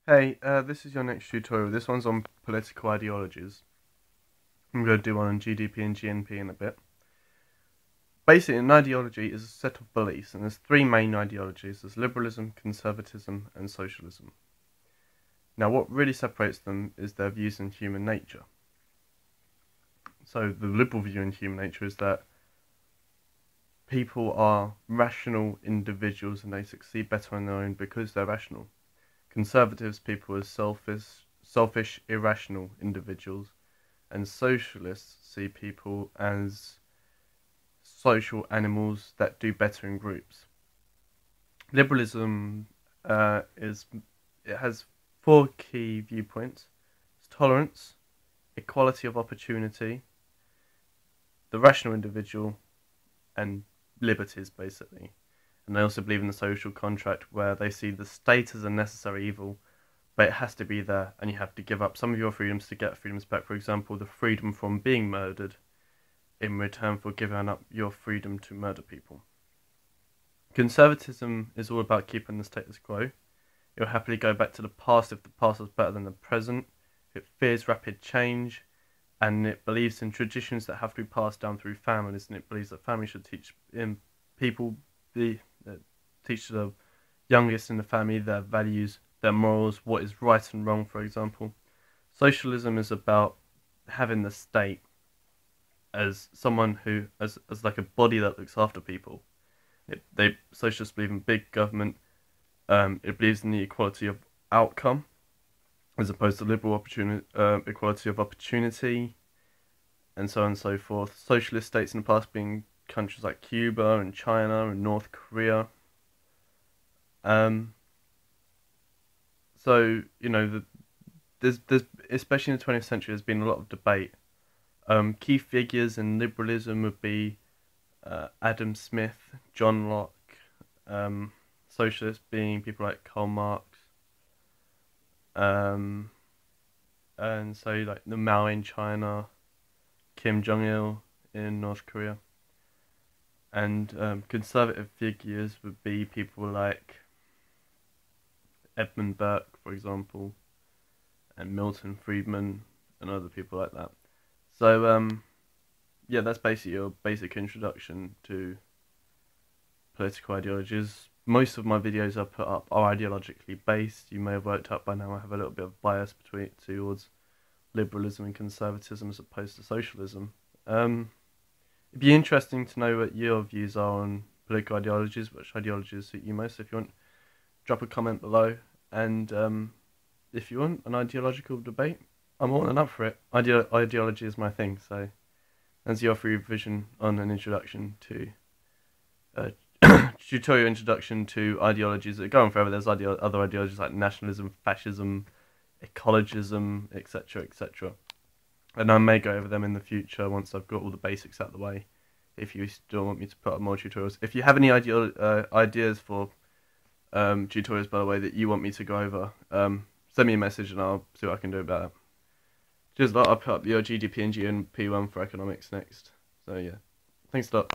Hey, this is your next tutorial. This one's on political ideologies. I'm going to do one on GDP and GNP in a bit. Basically, an ideology is a set of beliefs, and there's three main ideologies. There's liberalism, conservatism, and socialism. Now, what really separates them is their views on human nature. So, the liberal view on human nature is that people are rational individuals and they succeed better on their own because they're rational. Conservatives, people as selfish, irrational individuals, and socialists see people as social animals that do better in groups. Liberalism has four key viewpoints: it's tolerance, equality of opportunity, the rational individual, and liberties, basically. And they also believe in the social contract, where they see the state as a necessary evil, but it has to be there, and you have to give up some of your freedoms to get freedoms back. For example, the freedom from being murdered in return for giving up your freedom to murder people. Conservatism is all about keeping the status quo. It will happily go back to the past if the past is better than the present. It fears rapid change, and it believes in traditions that have to be passed down through families, and it believes that families should teach teach the youngest in the family their values, their morals, what is right and wrong, for example. Socialism is about having the state as someone who, as like a body that looks after people. Socialists believe in big government. It believes in the equality of outcome, as opposed to liberal equality of opportunity, and so on and so forth. Socialist states in the past being countries like Cuba and China and North Korea. So there's especially in the 20th century, there's been a lot of debate. Key figures in liberalism would be Adam Smith, John Locke, socialists being people like Karl Marx, and so like the Mao in China, Kim Jong-il in North Korea. And conservative figures would be people like Edmund Burke, for example, and Milton Friedman, and other people like that. So, yeah, that's basically your basic introduction to political ideologies. Most of my videos I put up are ideologically based. You may have worked out by now I have a little bit of bias towards liberalism and conservatism as opposed to socialism. It'd be interesting to know what your views are on political ideologies, which ideologies suit you most. If you want, drop a comment below. And if you want an ideological debate, I'm more than up for it. Ideology is my thing, so that's your free revision on an introduction to tutorial introduction to ideologies that go on forever. There's other ideologies like nationalism, fascism, ecologism, etc., etc. And I may go over them in the future once I've got all the basics out of the way, if you still want me to put up more tutorials. If you have any ideas for tutorials, by the way, that you want me to go over, send me a message and I'll see what I can do about it. Cheers a lot. I'll put up your GDP and GNP one for economics next. So yeah, thanks a lot.